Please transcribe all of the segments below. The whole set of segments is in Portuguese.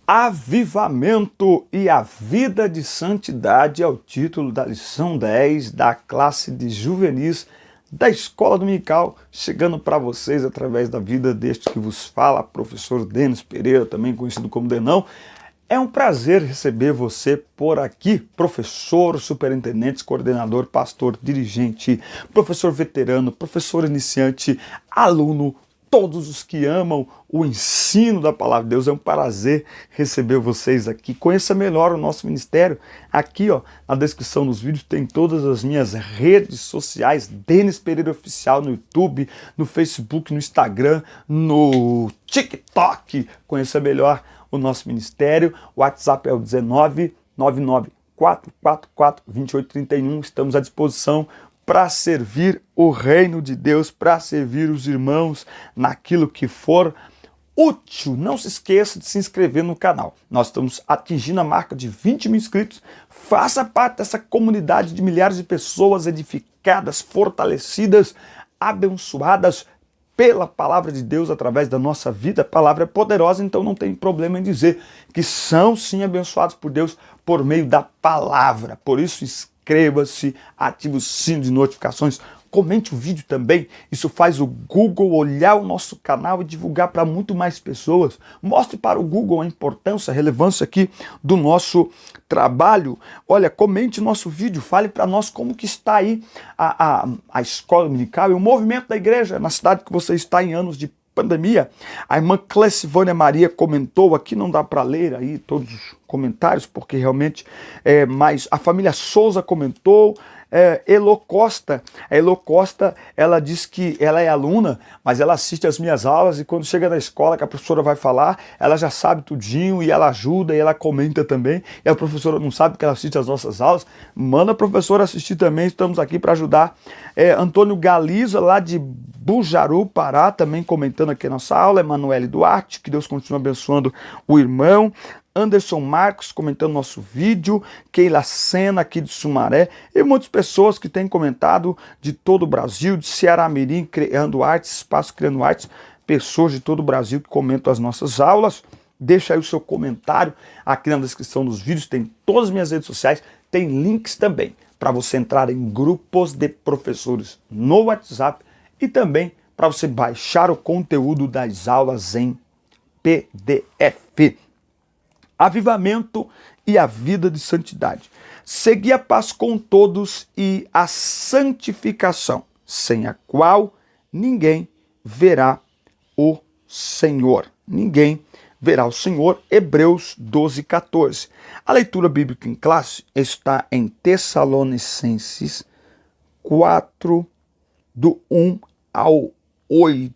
Avivamento e a vida de santidade é o título da lição 10 da classe de juvenis da Escola Dominical, chegando para vocês através da vida deste que vos fala, professor Denis Pereira, também conhecido como Denão. É um prazer receber você por aqui, professor, superintendente, coordenador, pastor, dirigente, professor veterano, professor iniciante, aluno, todos os que amam o ensino da Palavra de Deus. É um prazer receber vocês aqui. Conheça melhor o nosso ministério. Aqui, ó, na descrição dos vídeos tem todas as minhas redes sociais, Denis Pereira Oficial, no YouTube, no Facebook, no Instagram, no TikTok. Conheça melhor o nosso ministério. O WhatsApp é o 19994442831. Estamos à disposição para servir o reino de Deus, para servir os irmãos naquilo que for útil. Não se esqueça de se inscrever no canal. Nós estamos atingindo a marca de 20 mil inscritos. Faça parte dessa comunidade de milhares de pessoas edificadas, fortalecidas, abençoadas pela palavra de Deus através da nossa vida. A palavra é poderosa, então não tem problema em dizer que são sim abençoados por Deus por meio da palavra. Por isso, inscreva-se, ative o sino de notificações, comente o vídeo também. Isso faz o Google olhar o nosso canal e divulgar para muito mais pessoas. Mostre para o Google a importância, a relevância aqui do nosso trabalho. Olha, comente o nosso vídeo, fale para nós como que está aí a escola dominical e o movimento da igreja na cidade que você está em anos de pandemia. A irmã Clesivânia Maria comentou aqui, não dá para ler aí todos os comentários, porque realmente mas a família Souza comentou. Elo Costa, a Elo Costa, ela diz que ela é aluna, mas ela assiste as minhas aulas e quando chega na escola que a professora vai falar, ela já sabe tudinho e ela ajuda e ela comenta também. E a professora não sabe que ela assiste as nossas aulas, manda a professora assistir também, estamos aqui para ajudar. Antônio Galiza, lá de Bujaru, Pará, também comentando aqui a nossa aula. Emanuele Duarte, que Deus continue abençoando o irmão. Anderson Marcos comentando nosso vídeo, Keila Sena aqui de Sumaré e muitas pessoas que têm comentado de todo o Brasil, de Ceará Mirim, Criando Artes, Espaço Criando Artes, pessoas de todo o Brasil que comentam as nossas aulas. Deixa aí o seu comentário aqui na descrição dos vídeos, tem todas as minhas redes sociais, tem links também para você entrar em grupos de professores no WhatsApp e também para você baixar o conteúdo das aulas em PDF. Avivamento e a vida de santidade. Segui a paz com todos e a santificação, sem a qual ninguém verá o Senhor. Ninguém verá o Senhor. Hebreus 12:14. A leitura bíblica em classe está em Tessalonicenses 4, do 1 ao 8.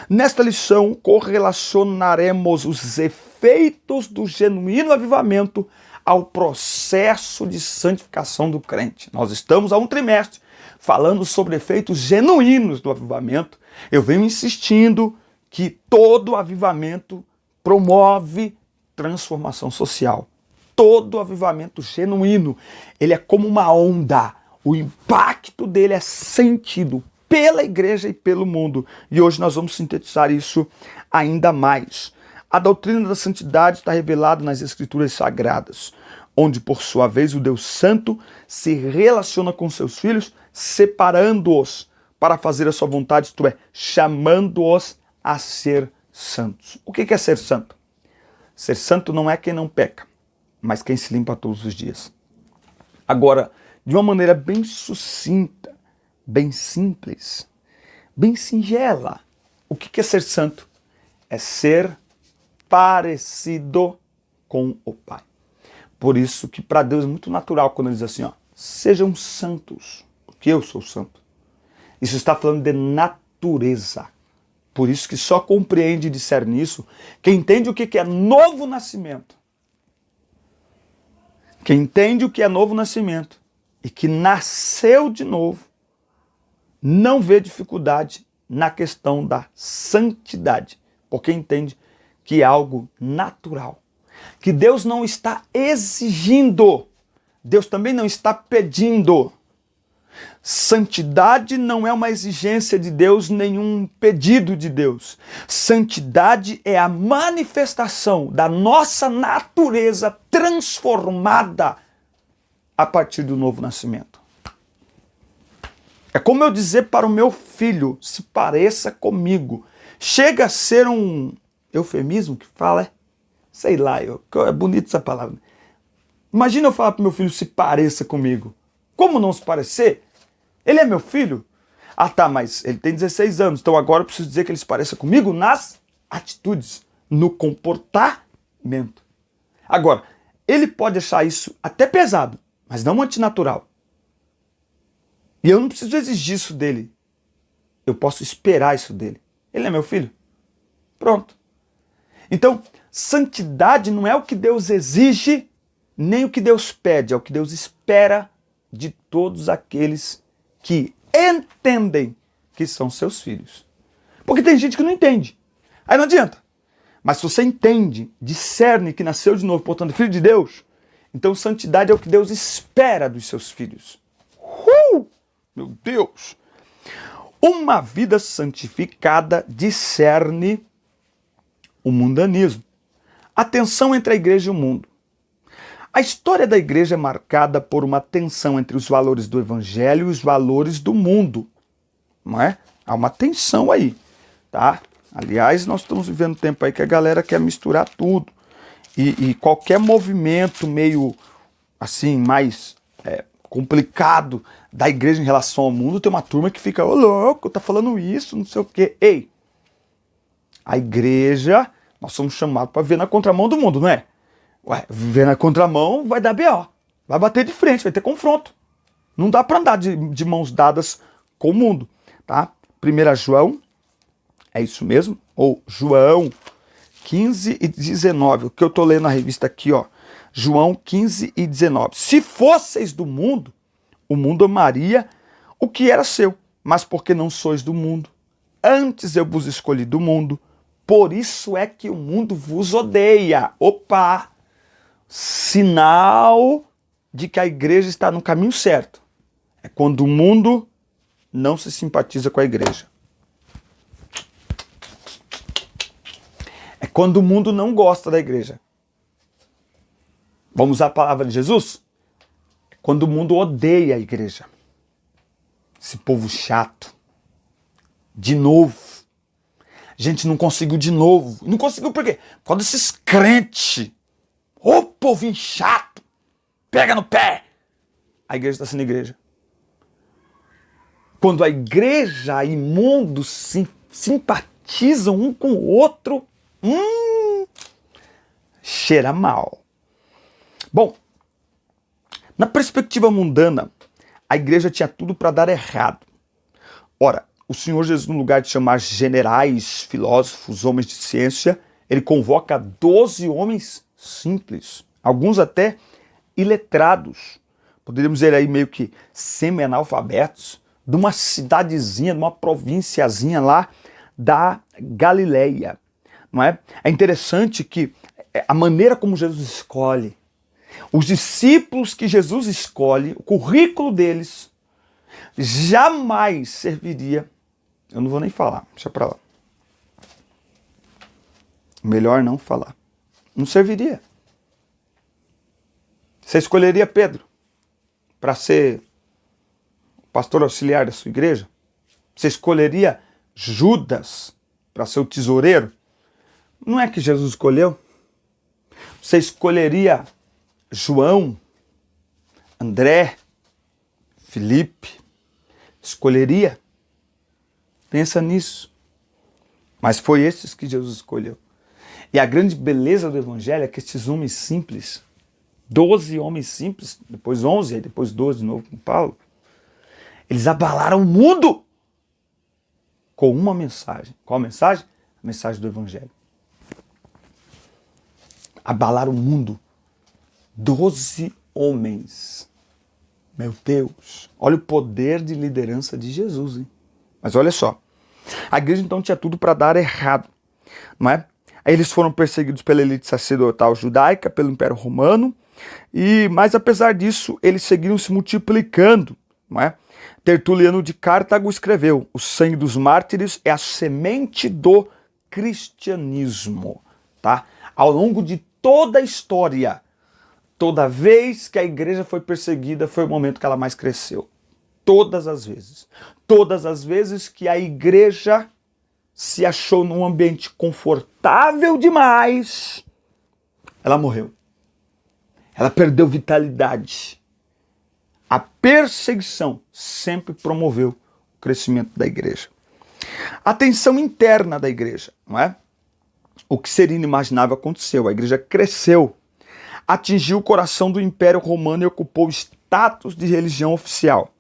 Nesta lição, correlacionaremos os efeitos do genuíno avivamento ao processo de santificação do crente. Nós estamos há um trimestre falando sobre efeitos genuínos do avivamento. Eu venho insistindo que todo avivamento promove transformação social. Todo avivamento genuíno, ele é como uma onda. O impacto dele é sentido pela igreja e pelo mundo. E hoje nós vamos sintetizar isso ainda mais. A doutrina da santidade está revelada nas Escrituras Sagradas, onde, por sua vez, o Deus Santo se relaciona com seus filhos, separando-os para fazer a sua vontade, isto é, chamando-os a ser santos. O que é ser santo? Ser santo não é quem não peca, mas quem se limpa todos os dias. Agora, de uma maneira bem sucinta, bem simples, bem singela. O que é ser santo? É ser parecido com o Pai. Por isso que para Deus é muito natural quando ele diz assim, ó, sejam santos, porque eu sou santo. Isso está falando de natureza. Por isso que só compreende e discerne isso quem entende o que é novo nascimento. Quem entende o que é novo nascimento e que nasceu de novo, não vê dificuldade na questão da santidade, porque entende que é algo natural, que Deus não está exigindo, Deus também não está pedindo. Santidade não é uma exigência de Deus, nenhum pedido de Deus. Santidade é a manifestação da nossa natureza transformada a partir do novo nascimento. É como eu dizer para o meu filho, se pareça comigo. Chega a ser um eufemismo que fala, sei lá, é bonita essa palavra. Imagina eu falar para o meu filho, se pareça comigo. Como não se parecer? Ele é meu filho? Ah tá, mas ele tem 16 anos, então agora eu preciso dizer que ele se pareça comigo nas atitudes, no comportamento. Agora, ele pode achar isso até pesado, mas não antinatural. E eu não preciso exigir isso dele. Eu posso esperar isso dele. Ele é meu filho. Pronto. Então, santidade não é o que Deus exige, nem o que Deus pede, é o que Deus espera de todos aqueles que entendem que são seus filhos. Porque tem gente que não entende. Aí não adianta. Mas se você entende, discerne que nasceu de novo, portanto, filho de Deus, então santidade é o que Deus espera dos seus filhos. Meu Deus! Uma vida santificada discerne o mundanismo. A tensão entre a igreja e o mundo. A história da igreja é marcada por uma tensão entre os valores do evangelho e os valores do mundo. Não é? Há uma tensão aí, tá? Aliás, nós estamos vivendo um tempo aí que a galera quer misturar tudo. E qualquer movimento meio, assim, mais complicado da igreja em relação ao mundo, tem uma turma que fica, ô louco, tá falando isso, não sei o quê. Ei, a igreja, nós somos chamados para ver na contramão do mundo, não é? Ué, ver na contramão vai dar B.O. Vai bater de frente, vai ter confronto. Não dá para andar de mãos dadas com o mundo, tá? 1 João, é isso mesmo? Ou João 15 e 19, o que eu tô lendo na revista aqui, ó. João 15 e 19. Se fosseis do mundo, o mundo amaria o que era seu, mas porque não sois do mundo, antes eu vos escolhi do mundo, por isso é que o mundo vos odeia. Opa! Sinal de que a igreja está no caminho certo. É quando o mundo não se simpatiza com a igreja. É quando o mundo não gosta da igreja. Vamos usar a palavra de Jesus? É quando o mundo odeia a igreja. Esse povo chato. De novo. A gente não conseguiu de novo. Não conseguiu por quê? Por causa desses crentes. Ô povinho chato. Pega no pé. A igreja está sendo igreja. Quando a igreja e mundo se simpatizam um com o outro, cheira mal. Bom, na perspectiva mundana, a igreja tinha tudo para dar errado. Ora, o Senhor Jesus, no lugar de chamar generais, filósofos, homens de ciência, ele convoca 12 homens simples, alguns até iletrados, poderíamos dizer aí meio que semi-analfabetos, de uma cidadezinha, de uma provínciazinha lá da Galileia. Não é? É interessante que a maneira como Jesus escolhe, os discípulos que Jesus escolhe, o currículo deles, jamais serviria. Eu não vou nem falar, deixa pra lá. Melhor não falar. Não serviria. Você escolheria Pedro para ser pastor auxiliar da sua igreja? Você escolheria Judas para ser o tesoureiro? Não é que Jesus escolheu? Você escolheria João, André, Felipe? Escolheria? Pensa nisso. Mas foi esses que Jesus escolheu. E a grande beleza do evangelho é que esses homens simples, 12 homens simples, depois 11, aí depois 12 de novo com Paulo, eles abalaram o mundo com uma mensagem. Qual a mensagem? A mensagem do evangelho. Abalaram o mundo. 12 homens. Meu Deus. Olha o poder de liderança de Jesus, hein? Mas olha só. A igreja então tinha tudo para dar errado, não é? Eles foram perseguidos pela elite sacerdotal judaica, pelo Império Romano, mas apesar disso, eles seguiram se multiplicando não é? Tertuliano de Cartago escreveu: o sangue dos mártires é a semente do cristianismo, tá? Ao longo de toda a história, toda vez que a igreja foi perseguida, foi o momento que ela mais cresceu. Todas as vezes. Todas as vezes que a igreja se achou num ambiente confortável demais, ela morreu. Ela perdeu vitalidade. A perseguição sempre promoveu o crescimento da igreja. A tensão interna da igreja, não é? O que seria inimaginável aconteceu. A igreja cresceu, atingiu o coração do Império Romano e ocupou o status de religião oficial.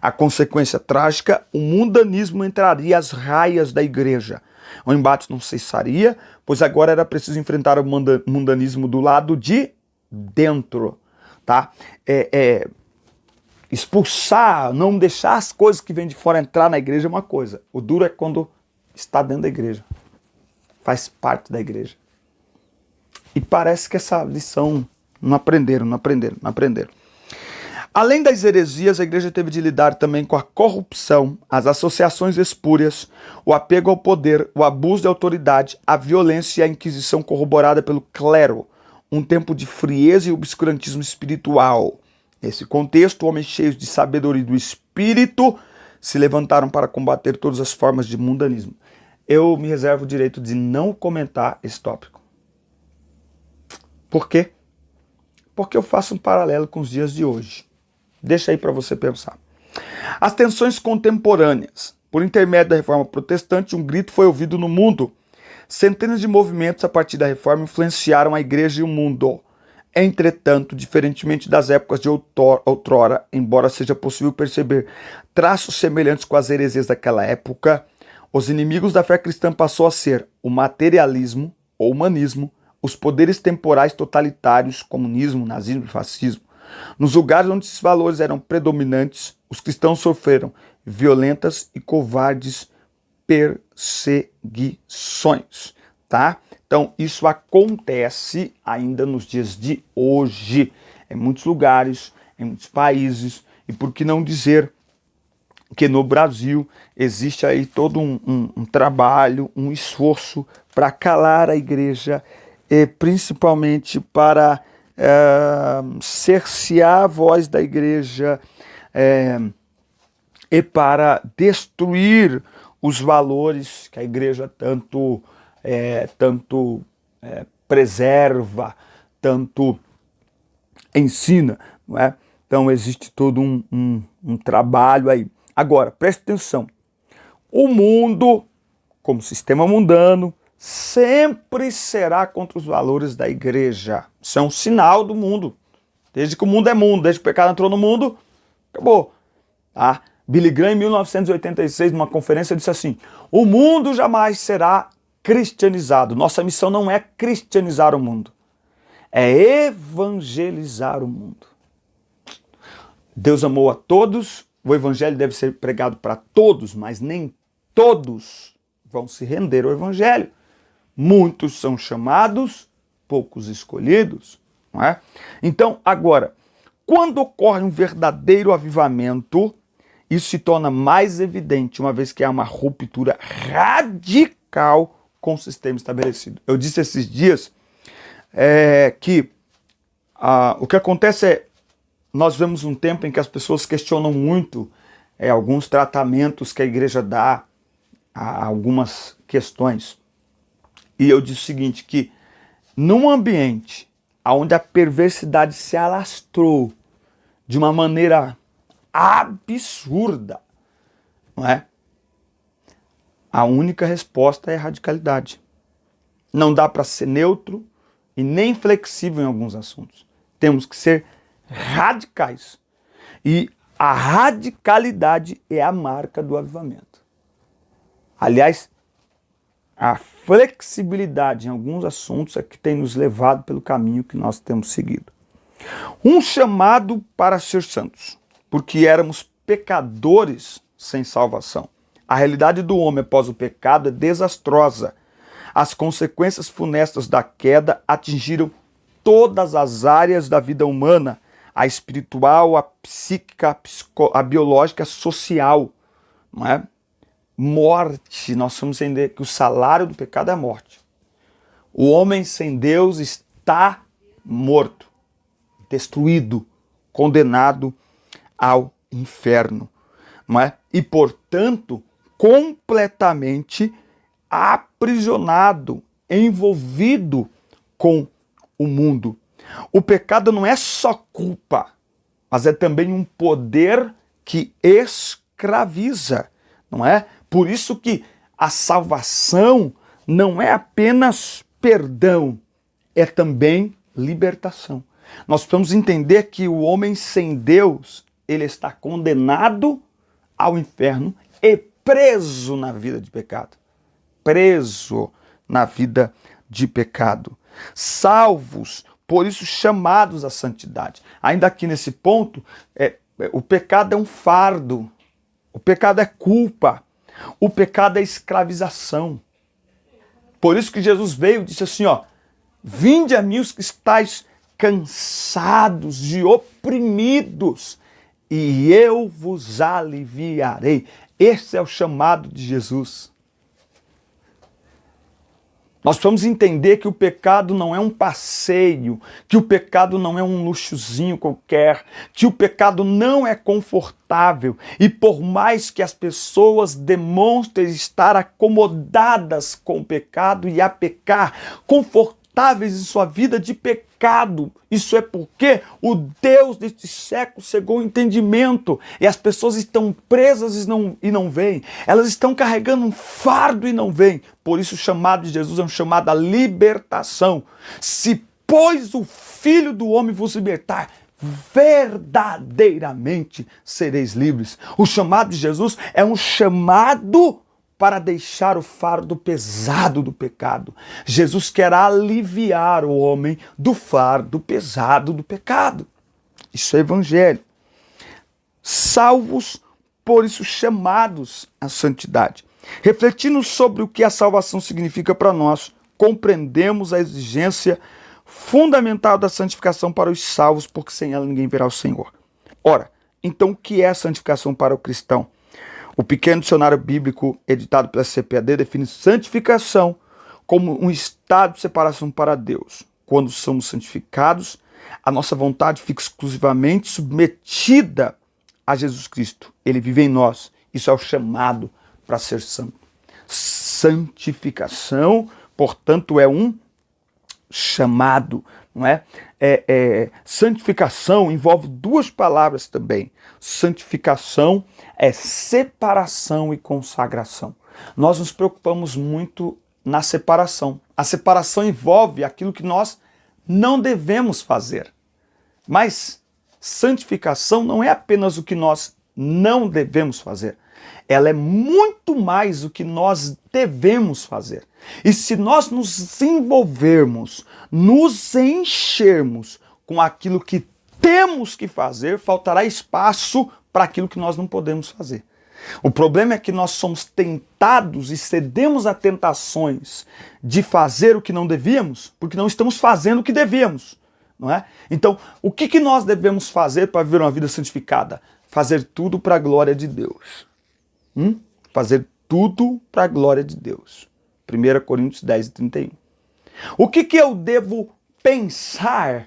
A consequência trágica, o mundanismo entraria às raias da igreja. O embate não cessaria, pois agora era preciso enfrentar o mundanismo do lado de dentro, tá? Expulsar, não deixar as coisas que vêm de fora entrar na igreja é uma coisa. O duro é quando está dentro da igreja. Faz parte da igreja. E parece que essa lição não aprenderam. Além das heresias, a igreja teve de lidar também com a corrupção, as associações espúrias, o apego ao poder, o abuso de autoridade, a violência e a inquisição corroborada pelo clero, um tempo de frieza e obscurantismo espiritual. Nesse contexto, homens cheios de sabedoria do espírito se levantaram para combater todas as formas de mundanismo. Eu me reservo o direito de não comentar esse tópico. Por quê? Porque eu faço um paralelo com os dias de hoje. Deixa aí para você pensar. As tensões contemporâneas. Por intermédio da Reforma Protestante, um grito foi ouvido no mundo. Centenas de movimentos a partir da Reforma influenciaram a igreja e o mundo. Entretanto, diferentemente das épocas de outrora, embora seja possível perceber traços semelhantes com as heresias daquela época, os inimigos da fé cristã passou a ser o materialismo ou humanismo, os poderes temporais totalitários, comunismo, nazismo e fascismo. Nos lugares onde esses valores eram predominantes, os cristãos sofreram violentas e covardes perseguições, tá? Então, isso acontece ainda nos dias de hoje, em muitos lugares, em muitos países, e por que não dizer que no Brasil existe aí todo um trabalho, um esforço para calar a igreja, e principalmente para cercear a voz da igreja e para destruir os valores que a igreja tanto preserva, tanto ensina, não é? Então existe todo um trabalho aí. Agora, preste atenção, o mundo, como sistema mundano, sempre será contra os valores da igreja. Isso é um sinal do mundo. Desde que o mundo é mundo, desde que o pecado entrou no mundo, acabou. Tá? Billy Graham, em 1986, numa conferência, disse assim: o mundo jamais será cristianizado. Nossa missão não é cristianizar o mundo, é evangelizar o mundo. Deus amou a todos, o evangelho deve ser pregado para todos, mas nem todos vão se render ao evangelho. Muitos são chamados, poucos escolhidos, não é? Então, agora, quando ocorre um verdadeiro avivamento, isso se torna mais evidente, uma vez que há uma ruptura radical com o sistema estabelecido. Eu disse esses dias que o que acontece é, nós vemos um tempo em que as pessoas questionam muito alguns tratamentos que a igreja dá a algumas questões. E eu disse o seguinte, que num ambiente onde a perversidade se alastrou de uma maneira absurda, não é? A única resposta é a radicalidade. Não dá para ser neutro e nem flexível em alguns assuntos. Temos que ser radicais. E a radicalidade é a marca do avivamento. Aliás, a flexibilidade em alguns assuntos é que tem nos levado pelo caminho que nós temos seguido. Um chamado para ser santos, porque éramos pecadores sem salvação. A realidade do homem após o pecado é desastrosa. As consequências funestas da queda atingiram todas as áreas da vida humana. a espiritual, a psíquica, a biológica, a social, não é? Morte, nós vamos entender que o salário do pecado é a morte. O homem sem Deus está morto, destruído, condenado ao inferno, não é? E, portanto, completamente aprisionado, envolvido com o mundo. O pecado não é só culpa, mas é também um poder que escraviza, não é? Por isso que a salvação não é apenas perdão, é também libertação. Nós precisamos entender que o homem sem Deus, ele está condenado ao inferno e preso na vida de pecado. Preso na vida de pecado. Salvos, por isso chamados à santidade. Ainda aqui nesse ponto, o pecado é um fardo, o pecado é culpa, o pecado é escravização. Por isso que Jesus veio e disse assim, ó, vinde a mim os que estáis cansados e oprimidos, e eu vos aliviarei. Esse é o chamado de Jesus. Nós precisamos entender que o pecado não é um passeio, que o pecado não é um luxozinho qualquer, que o pecado não é confortável. E por mais que as pessoas demonstrem estar acomodadas com o pecado e a pecar, confortáveis em sua vida de pecado, isso é porque o Deus deste século cegou o entendimento e as pessoas estão presas e não veem. Elas estão carregando um fardo e não veem. Por isso o chamado de Jesus é um chamado à libertação. Se, pois, o Filho do Homem vos libertar, verdadeiramente sereis livres. O chamado de Jesus é um chamado para deixar o fardo pesado do pecado. Jesus quer aliviar o homem do fardo pesado do pecado. Isso é evangelho. Salvos, por isso chamados à santidade. Refletindo sobre o que a salvação significa para nós, compreendemos a exigência fundamental da santificação para os salvos, porque sem ela ninguém verá o Senhor. Ora, então o que é a santificação para o cristão? O pequeno dicionário bíblico editado pela CPAD define santificação como um estado de separação para Deus. Quando somos santificados, a nossa vontade fica exclusivamente submetida a Jesus Cristo. Ele vive em nós. Isso é o chamado para ser santo. Santificação, portanto, é um chamado, não é? Santificação envolve duas palavras também. Santificação é separação e consagração. Nós nos preocupamos muito na separação. A separação envolve aquilo que nós não devemos fazer. Mas santificação não é apenas o que nós não devemos fazer. Ela é muito mais o que nós devemos fazer. E se nós nos envolvermos, nos enchermos com aquilo que temos que fazer, faltará espaço para aquilo que nós não podemos fazer. O problema é que nós somos tentados e cedemos a tentações de fazer o que não devíamos, porque não estamos fazendo o que devíamos, não é? Então, o que nós devemos fazer para viver uma vida santificada? Fazer tudo para a glória de Deus. Fazer tudo para a glória de Deus. 1 Coríntios 10:31. O que eu devo pensar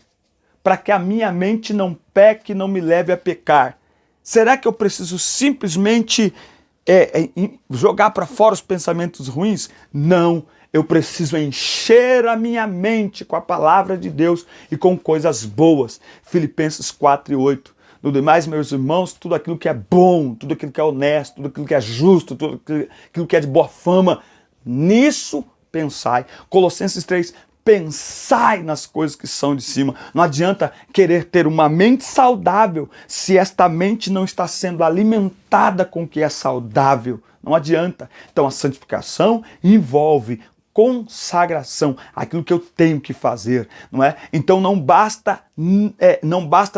para que a minha mente não peque e não me leve a pecar? Será que eu preciso simplesmente jogar para fora os pensamentos ruins? Não, eu preciso encher a minha mente com a palavra de Deus e com coisas boas. Filipenses 4:8. No demais, meus irmãos, tudo aquilo que é bom, tudo aquilo que é honesto, tudo aquilo que é justo, tudo aquilo que é de boa fama, nisso pensai. Colossenses 3, pensai nas coisas que são de cima. Não adianta querer ter uma mente saudável se esta mente não está sendo alimentada com o que é saudável. Não adianta. Então a santificação envolve consagração, aquilo que eu tenho que fazer, não é? Então não basta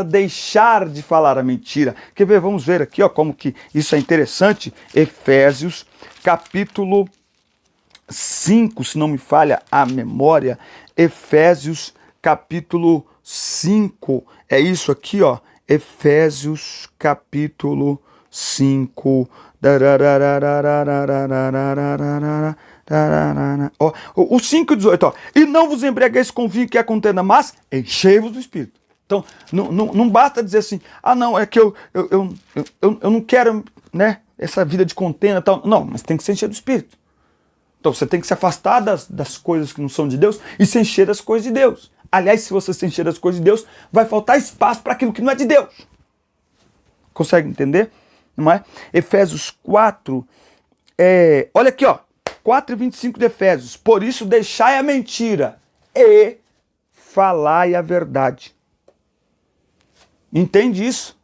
deixar de falar a mentira. Quer ver? Vamos ver aqui, ó, como que isso é interessante. Efésios, capítulo 5, se não me falha a memória. Efésios, capítulo 5, é isso aqui, ó, Efésios capítulo 5. Ó, o 5:18, ó. E não vos embriagueis com vinho que é contenda, mas enchei-vos do Espírito. Então, não basta dizer assim, não, é que eu não quero, né, essa vida de contenda e tal. Não, mas tem que se encher do Espírito. Então você tem que se afastar das coisas que não são de Deus e se encher das coisas de Deus. Aliás, se você se encher das coisas de Deus, vai faltar espaço para aquilo que não é de Deus. Consegue entender? Não é? Efésios 4, olha aqui, ó, 4:25 de Efésios. Por isso deixai a mentira e falai a verdade. Entende isso?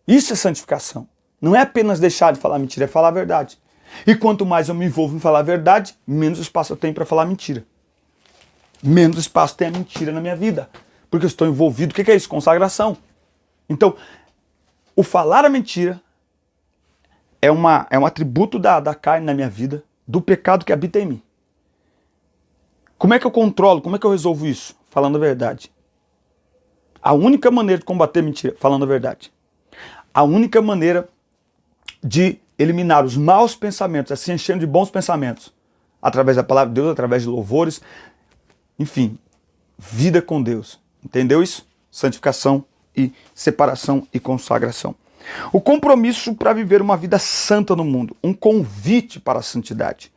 Isso é santificação. Não é apenas deixar de falar mentira, é falar a verdade. E quanto mais eu me envolvo em falar a verdade, menos espaço eu tenho para falar mentira. Menos espaço tem a mentira na minha vida. Porque eu estou envolvido. O que é isso? Consagração. Então, o falar a mentira é um atributo da carne na minha vida, do pecado que habita em mim. Como é que eu controlo? Como é que eu resolvo isso? Falando a verdade. A única maneira de combater mentira, falando a verdade. A única maneira de eliminar os maus pensamentos, é se enchendo de bons pensamentos, através da palavra de Deus, através de louvores, enfim, vida com Deus. Entendeu isso? Santificação e separação e consagração. O compromisso para viver uma vida santa no mundo, um convite para a santidade.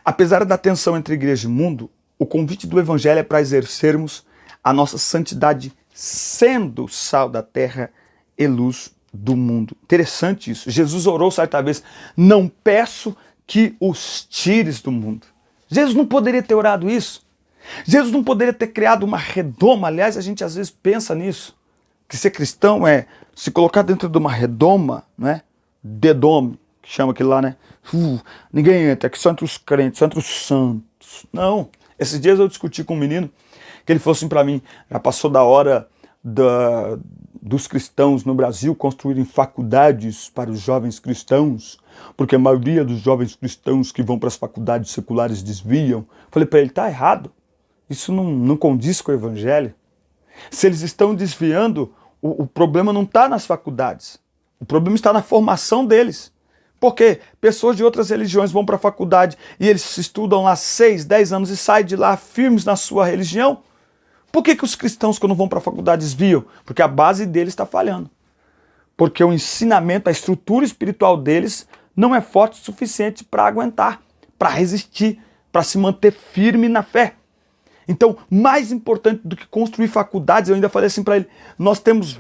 Apesar da tensão entre igreja e mundo, o convite do evangelho é para exercermos a nossa santidade sendo sal da terra e luz do mundo. Interessante isso. Jesus orou certa vez, não peço que os tires do mundo. Jesus não poderia ter orado isso. Jesus não poderia ter criado uma redoma. Aliás, a gente às vezes pensa nisso, que ser cristão é se colocar dentro de uma redoma, né? Dedome, que chama aquilo lá, né? Ninguém entra, que só entre os crentes, só entre os santos. Não. Esses dias eu discuti com um menino, que ele falou assim pra mim, já passou da hora dos cristãos no Brasil construírem faculdades para os jovens cristãos, porque a maioria dos jovens cristãos que vão para as faculdades seculares desviam. Falei para ele, tá errado. Isso não condiz com o evangelho. Se eles estão desviando, o problema não está nas faculdades. O problema está na formação deles. Porque pessoas de outras religiões vão para a faculdade e eles estudam lá 6, 10 anos e saem de lá firmes na sua religião. Por que os cristãos, quando vão para a faculdade, desviam? Porque a base deles está falhando. Porque o ensinamento, a estrutura espiritual deles não é forte o suficiente para aguentar, para resistir, para se manter firme na fé. Então, mais importante do que construir faculdades, eu ainda falei assim para ele, nós temos,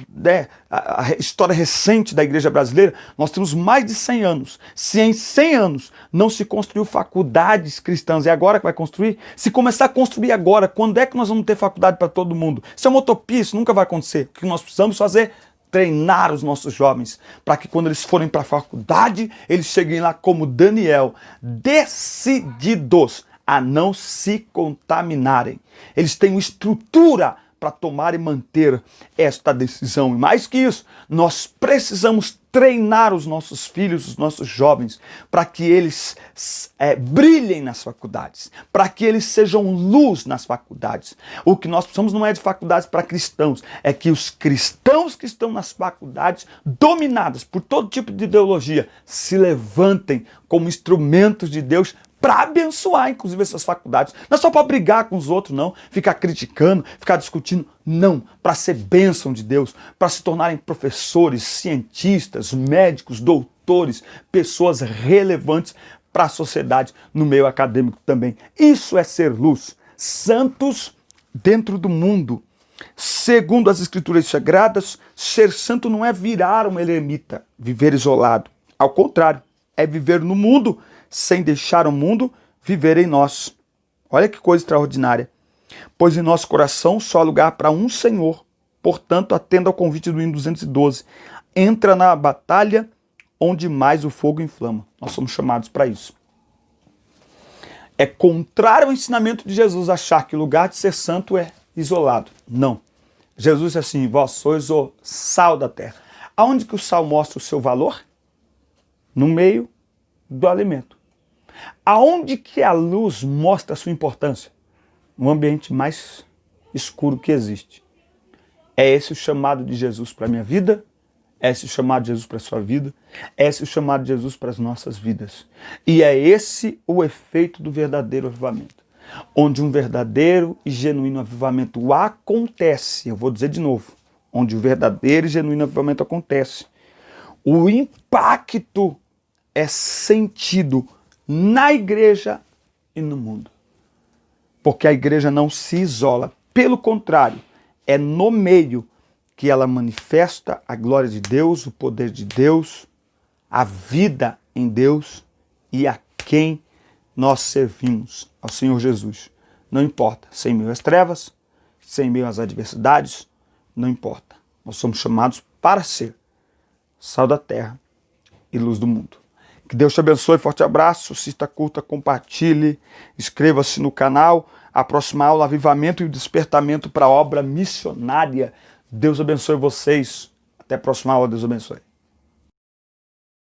a história recente da igreja brasileira, nós temos mais de 100 anos. Se em 100 anos não se construiu faculdades cristãs, é agora que vai construir? Se começar a construir agora, quando é que nós vamos ter faculdade para todo mundo? Isso é uma utopia, isso nunca vai acontecer. O que nós precisamos fazer? Treinar os nossos jovens, para que quando eles forem para a faculdade, eles cheguem lá como Daniel, decididos a não se contaminarem. Eles têm estrutura para tomar e manter esta decisão. E mais que isso, nós precisamos treinar os nossos filhos, os nossos jovens, para que eles brilhem nas faculdades, para que eles sejam luz nas faculdades. O que nós precisamos não é de faculdades para cristãos, é que os cristãos que estão nas faculdades, dominadas por todo tipo de ideologia, se levantem como instrumentos de Deus para abençoar, inclusive, essas faculdades. Não é só para brigar com os outros, não. Ficar criticando, ficar discutindo. Não. Para ser bênção de Deus. Para se tornarem professores, cientistas, médicos, doutores, pessoas relevantes para a sociedade, no meio acadêmico também. Isso é ser luz. Santos dentro do mundo. Segundo as Escrituras Sagradas, ser santo não é virar um eremita, viver isolado. Ao contrário, é viver no mundo sem deixar o mundo viver em nós. Olha que coisa extraordinária. Pois em nosso coração só há lugar para um Senhor. Portanto, atenda ao convite do hino 212. Entra na batalha onde mais o fogo inflama. Nós somos chamados para isso. É contrário ao ensinamento de Jesus achar que o lugar de ser santo é isolado. Não. Jesus disse assim, vós sois o sal da terra. Aonde que o sal mostra o seu valor? No meio do alimento. Aonde que a luz mostra a sua importância? No ambiente mais escuro que existe. É esse o chamado de Jesus para a minha vida? É esse o chamado de Jesus para a sua vida? É esse o chamado de Jesus para as nossas vidas? E é esse o efeito do verdadeiro avivamento. Onde um verdadeiro e genuíno avivamento acontece, eu vou dizer de novo, onde o verdadeiro e genuíno avivamento acontece, o impacto é sentido na igreja e no mundo. Porque a igreja não se isola, pelo contrário, é no meio que ela manifesta a glória de Deus, o poder de Deus, a vida em Deus e a quem nós servimos, ao Senhor Jesus. Não importa, sem meio às trevas, sem meio às adversidades, não importa. Nós somos chamados para ser sal da terra e luz do mundo. Que Deus te abençoe, forte abraço, assista, curta, compartilhe, inscreva-se no canal. A próxima aula, Avivamento e o Despertamento para a Obra Missionária. Deus abençoe vocês. Até a próxima aula, Deus abençoe.